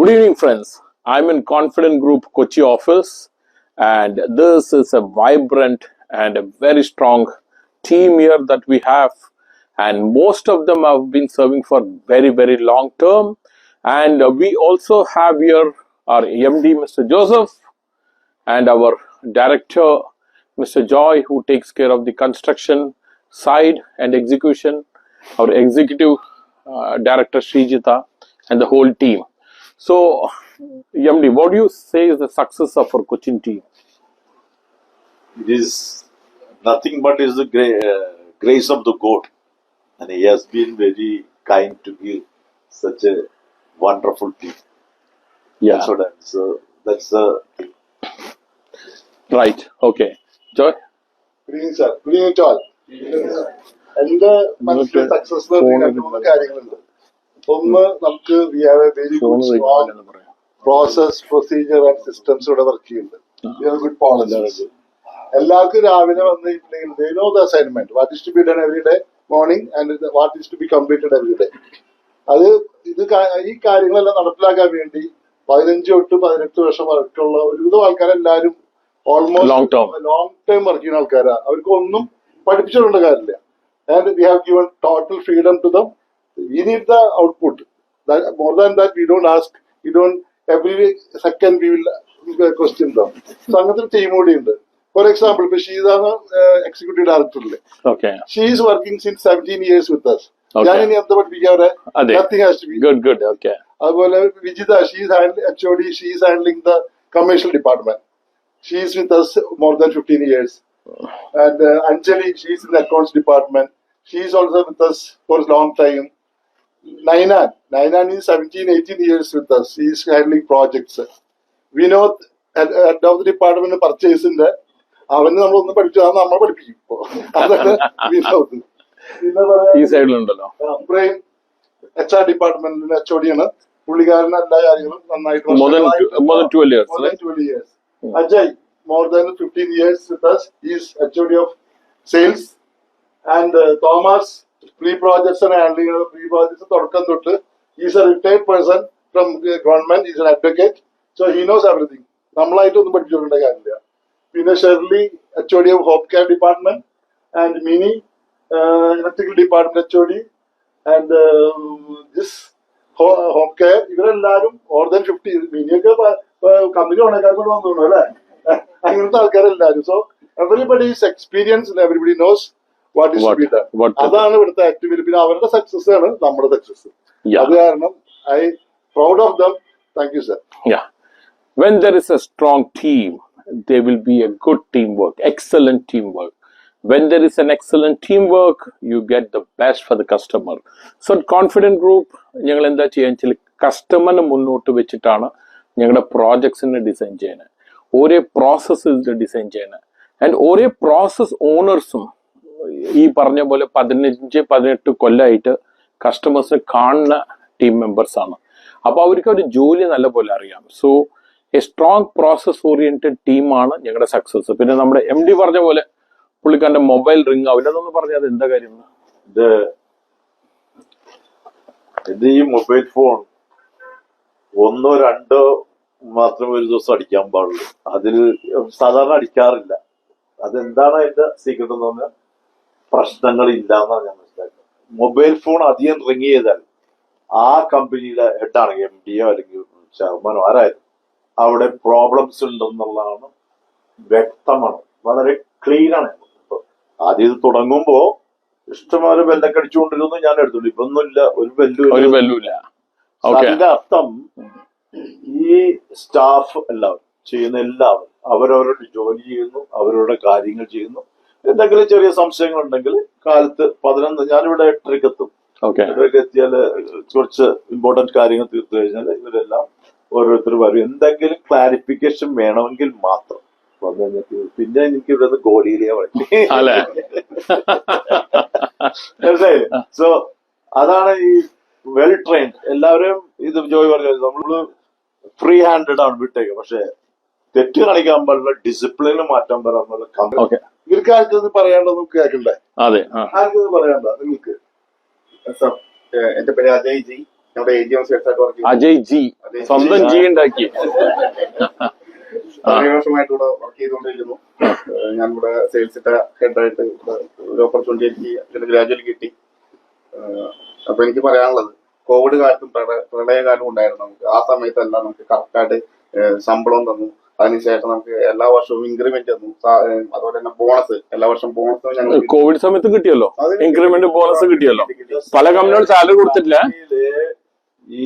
Good evening, friends. I'm in Confident Group Kochi office, and this is a vibrant and a very strong team here that we have. And most of them have been serving for very, very long term. And we also have here our MD, Mr. Joseph, and our director, Mr. Joy, who takes care of the construction side and execution, our executive director, Srijita, and the whole team. So, MD, what do you say is the success of our Cochin team? It is nothing but is the grace of the God, and He has been very kind to give such a wonderful team. Yeah. So that's the thing. Right. Okay. Joy? Good evening, sir. Good evening to all. എന്റെ മനസ്സിലെ success രണ്ട് മൂന്ന് കാര്യങ്ങളുണ്ട്. ഒന്ന്, നമുക്ക് we have a very good strong process procedure and systems ഇവിടെ work ചെയ്യുന്നുണ്ട്. We have good policies. എല്ലാവർക്കും രാവിലെ വന്നിട്ടുണ്ടെങ്കിൽ they know the assignment what is to be done every day morning and what is to be completed every day. ഈ കാര്യങ്ങളെല്ലാം നടപ്പിലാക്കാൻ വേണ്ടി 15 തൊട്ട് 18 വർഷം വർക്കുള്ള ഒരുവിധം ആൾക്കാരെല്ലാരും ഓൾമോസ്റ്റ് ലോങ് ടൈം വർക്ക് ചെയ്യുന്ന ആൾക്കാരാണ്. അവർക്ക് ഒന്നും പഠിപ്പിച്ചിട്ടുള്ള കാര്യമില്ല. And we have given total freedom to them. We need the output. More than that, we don't ask. We don't every second we will question them. So, another team would in there. For example, she is an executive director. Okay. She is working since 17 years with us. Okay. Nothing has to be. Good. Okay. Vijita, she is handling HOD. She is handling the commercial department. She is with us more than 15 years. And Anjali, she is in the accounts department. She is also with us for a long time. Nainan is 17-18 years with us. He is handling projects. We know head of the department purchase in there. അവന് നമ്മളൊന്നും പഠിച്ചു നമ്മൾ പഠിപ്പിക്കും ഇപ്പോ. അതാണ് ഈ സൈഡിലുണ്ടല്ലോ HR ഡിപ്പാർട്ട്മെന്റിന്റെ HOD ആണ്. പുള്ളിക്കാരൻ എല്ലാ കാര്യങ്ങളും നന്നായിട്ട് more than 12 years. Ajay, more than 15 years with us. He is HOD of sales. And Thomas, pre-projects and handling of pre-projects. He is a retired person from government. He is an advocate. So he knows everything. Shirley, HOD of Home Care Department. And Mini, Electrical Department HOD. And this Home Care. More than 50. Mini company. So everybody is experienced and everybody knows what is to be done. അതാണ് ഇവിടുത്തെ activity. പിന്നെ അവരുടെ success ആണ് നമ്മുടെ success. അത് കാരണം I proud of them. Thank you sir. When there is a strong team, there will be a good teamwork, excellent teamwork. When there is an excellent teamwork, you get the best for the customer. So Confident Group, ഞങ്ങൾ എന്താ ചെയ്യാന്ന് വെച്ചാൽ കസ്റ്റമറിനെ മുന്നോട്ട് വെച്ചിട്ടാണ് ഞങ്ങളുടെ പ്രോജക്ട്സിനെ design ചെയ്യുന്നത്. ഓരോ process design ചെയ്യുന്നത്. ആൻഡ് ഓരോ പ്രോസസ് ഓണേഴ്സും ഈ പറഞ്ഞ പോലെ 15-18 കൊല്ലമായിട്ട് കസ്റ്റമേഴ്സിനെ കാണുന്ന ടീം മെമ്പേഴ്സ് ആണ്. അപ്പൊ അവർക്ക് ഒരു ജോലി നല്ല പോലെ അറിയാം. So A strong process oriented ടീമാണ് ഞങ്ങളുടെ സക്സസ്. പിന്നെ നമ്മുടെ MD പറഞ്ഞ പോലെ പുള്ളിക്കാരന്റെ മൊബൈൽ റിംഗ് ആവില്ല എന്നൊന്ന് പറഞ്ഞാൽ അത് എന്താ കാര്യം? ഇത് ഈ മൊബൈൽ ഫോൺ 1-2 മാത്രമേ ഒരു ദിവസം അടിക്കാൻ പാടുള്ളൂ. അതിൽ സാധാരണ അടിക്കാറില്ല. അതെന്താണ് അതിന്റെ സീക്രട്ട് എന്ന് പറഞ്ഞാൽ പ്രശ്നങ്ങളില്ല എന്നാണ് ഞാൻ മനസ്സിലാക്കുന്നത്. മൊബൈൽ ഫോൺ അധികം റിങ് ചെയ്താൽ ആ കമ്പനിയുടെ ഹെഡാണെങ്കിൽ MD അല്ലെങ്കിൽ ചെയർമാനോ ആരായാലും അവിടെ പ്രോബ്ലംസ് ഉണ്ടെന്നുള്ളതാണ് വ്യക്തമാണ്. വളരെ ക്ലീൻ ആണ്. ഇപ്പൊ ആദ്യം ഇത് തുടങ്ങുമ്പോ ഇഷ്ടംപോലെ ബെല്ലൊക്കെ അടിച്ചുകൊണ്ടിരുന്നു ഞാൻ എടുത്തുള്ളൂ. ഇപ്പൊ ഒന്നുമില്ല, ഒരു ബെല്ലുമില്ല. അതിന്റെ അർത്ഥം ഈ സ്റ്റാഫ് എല്ലാവരും അവരവരുടെ ജോലി ചെയ്യുന്നു, അവരവരുടെ കാര്യങ്ങൾ ചെയ്യുന്നു. എന്തെങ്കിലും ചെറിയ സംശയങ്ങൾ ഉണ്ടെങ്കിൽ കാലത്ത് 11 ഞാനിവിടെ 8:30 എത്തും. 8:30 എത്തിയാല് കുറച്ച് ഇമ്പോർട്ടന്റ് കാര്യങ്ങൾ തീർത്തു കഴിഞ്ഞാൽ ഇവരെല്ലാം ഓരോരുത്തർ വരും. എന്തെങ്കിലും ക്ലാരിഫിക്കേഷൻ വേണമെങ്കിൽ മാത്രം പിന്നെ എനിക്ക് ഇവിടെ ഗോളിയിലേ മനസ്സിലായില്ലേ? സോ അതാണ് ഈ വെൽ ട്രെയിൻഡ്. എല്ലാവരും ഇത് ജോയി പറഞ്ഞത് നമ്മള് ഫ്രീ ഹാൻഡഡ് ആണ് വിട്ടേക്കുക. പക്ഷെ തെറ്റ് കാണിക്കാൻ പാടില്ല, ഡിസിപ്ലിന് മാറ്റം വരാൻ പാടില്ല. ഇവർക്ക് ആർക്കത് പറയാണ്ടത് കേൾക്കണ്ടേ? ആർക്കത് പറയാണ്ട നിങ്ങൾക്ക്? എന്റെ പേര് അജയ് ജി. നമ്മുടെ AGM സെയിൽസ് ആയിട്ട് വർക്ക് അജയ് ജി. സ്വന്തം ജി ഉണ്ടാക്കി. 7 വർഷമായിട്ട് ഇവിടെ വർക്ക് ചെയ്തുകൊണ്ടിരിക്കുന്നു. ഞാനിവിടെ സെയിൽസിന്റെ ഹെഡായിട്ട് ഒരു ഓപ്പർച്യൂണിറ്റി എനിക്ക് ഗ്രാജുവലി കിട്ടി. അപ്പൊ എനിക്ക് പറയാനുള്ളത്, കോവിഡ് കാലത്തും പ്രളയകാലം ഉണ്ടായിരുന്നു. നമുക്ക് ആ സമയത്തെല്ലാം നമുക്ക് കറക്റ്റായിട്ട് ശമ്പളം തന്നു. അതിനുശേഷം നമുക്ക് എല്ലാ വർഷവും ഇൻക്രിമെന്റ് തന്നു. അതുപോലെ തന്നെ ബോണസ്, എല്ലാ വർഷവും ബോണസ് ഞങ്ങൾ കോവിഡ് സമയത്ത് കിട്ടിയല്ലോ, ഇൻക്രിമെന്റ് ബോണസ് കിട്ടിയല്ലോ. പല കമ്പനികളും സാലറി കൊടുത്തിട്ടില്ല. ഈ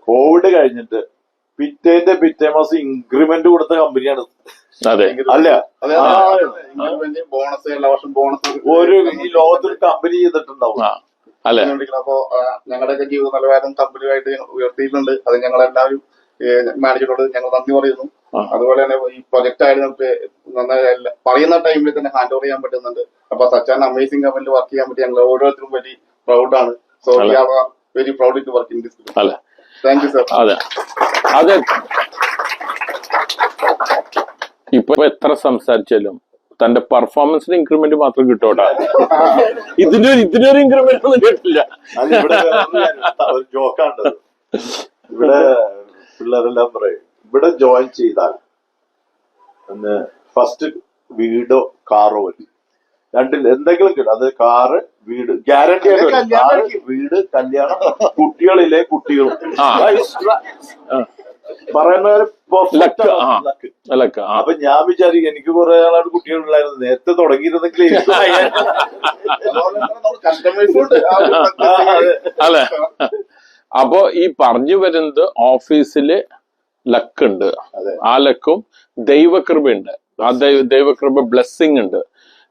കോവിഡ് കഴിഞ്ഞിട്ട് പിറ്റേ മാസം ഇൻക്രിമെന്റ് കൊടുത്ത കമ്പനിയാണ്. അതെ അല്ല, ഇൻക്രിമെന്റ് ബോണസ് എല്ലാ വർഷവും ബോണസ് ഒരു ഈ ലോകത്തൊരു കമ്പനി ചെയ്തിട്ടുണ്ടാവും. അല്ലെ, അപ്പോ ഞങ്ങളുടെയൊക്കെ ജീവിത നിലവാരം കമ്പനിയുമായിട്ട് ഉയർത്തിയിട്ടുണ്ട്. അത് ഞങ്ങളെല്ലാവരും മാനേജറോട് ഞങ്ങൾ നന്ദി പറയുന്നു. അതുപോലെ തന്നെ ഈ പ്രൊജക്ട് ആയിട്ട് നമുക്ക് നന്നായി പറയുന്ന ടൈമിൽ തന്നെ ഹാൻഡ് ഓവർ ചെയ്യാൻ പറ്റുന്നുണ്ട്. അപ്പൊ സച്ച് ആൻഡ് അമേസിംഗ് കമ്പനിയിൽ വർക്ക് ചെയ്യാൻ പറ്റി ഞങ്ങൾ ഓരോരുത്തരും വെരി പ്രൗഡാണ്. So we are very proud to work in this. Thank you sir. അതെ അതെ, ഇപ്പൊ എത്ര സംസാരിച്ചാലും തന്റെ പെർഫോമൻസിന് ഇൻക്രിമെന്റ് മാത്രം കിട്ടോട്ടാ. ഇതിനൊരു ഇൻക്രിമെന്റ് ഒന്നും കേട്ടില്ല. ഇവിടെ ഒരു ജോക്കാണ്. ഇവിടെ പിള്ളേരെല്ലാം പറയും, ഇവിടെ ജോയിൻ ചെയ്താൽ ഫസ്റ്റ് വീടോ കാറോ മതി, രണ്ടിൽ എന്തെങ്കിലും കിട്ടും. അത് കാറ്, വീട് ഗ്യാരണ്ടി ആയിട്ട്. കാറ്, വീട്, കല്യാണം, കുട്ടികളിലെ കുട്ടികളും പറയുന്നവര് ലക്ക്. അപ്പൊ ഞാൻ വിചാരിക്കും എനിക്ക് കുറെ ആളാണ് കുട്ടികളുണ്ടായിരുന്നു, നേരത്തെ തുടങ്ങിയിരുന്നെങ്കിൽ. അല്ലെ, അപ്പോ ഈ പറഞ്ഞു വരുന്നത് ഓഫീസില് ലക്കുണ്ട്, ആ ലക്കും ദൈവകൃപയുണ്ട്. ആ ദൈവകൃപ ബ്ലെസ്സിങ് ഉണ്ട്.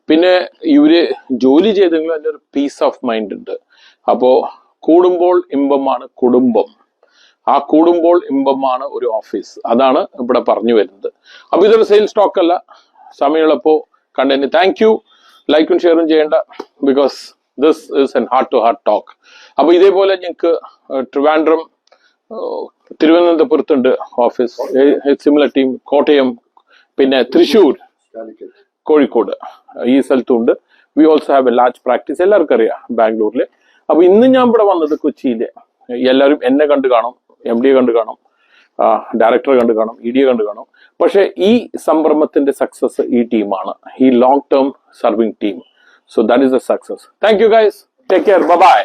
പിന്നെ ഇവര് ജോലി ചെയ്തെങ്കിലും അതിന്റെ ഒരു പീസ് ഓഫ് മൈൻഡ് ഉണ്ട്. അപ്പോ കൂടുമ്പോൾ ഇമ്പമാണ് കുടുംബം, ആ കൂടുമ്പോൾ ഇമ്പമാണ് ഒരു ഓഫീസ്. അതാണ് ഇവിടെ പറഞ്ഞു വരുന്നത്. അപ്പൊ ഇതൊരു സെയിൽസ് ടോക്ക് അല്ല. സമയമുള്ളപ്പോ കണ്ടതിന് താങ്ക് യു. ലൈക്കും ഷെയറും ചെയ്യേണ്ട, because this is an heart to heart talk. അപ്പൊ ഇതേപോലെ ഞങ്ങൾക്ക് ട്രിവാൻഡ്രം, തിരുവനന്തപുരത്തുണ്ട് ഓഫീസ്, സിമിലർ ടീം, കോട്ടയം, പിന്നെ തൃശ്ശൂർ, കോഴിക്കോട്, ഈ സ്ഥലത്തുണ്ട്. We also have a large practice. എല്ലാവർക്കും അറിയാം ബാംഗ്ലൂരില്. അപ്പൊ ഇന്ന് ഞാൻ ഇവിടെ വന്നത് കൊച്ചിയില്. എല്ലാവരും എന്നെ കണ്ടു കാണും, എം ഡി കണ്ടു കാണും, ഡയറക്ടറെ കണ്ടു കാണും, ഇ ഡിയെ കണ്ടു കാണും. പക്ഷെ ഈ സംരംഭത്തിന്റെ സക്സസ് ഈ ടീമാണ്, ഈ long term serving team. So that is the success. Thank you guys. Take care. Bye bye.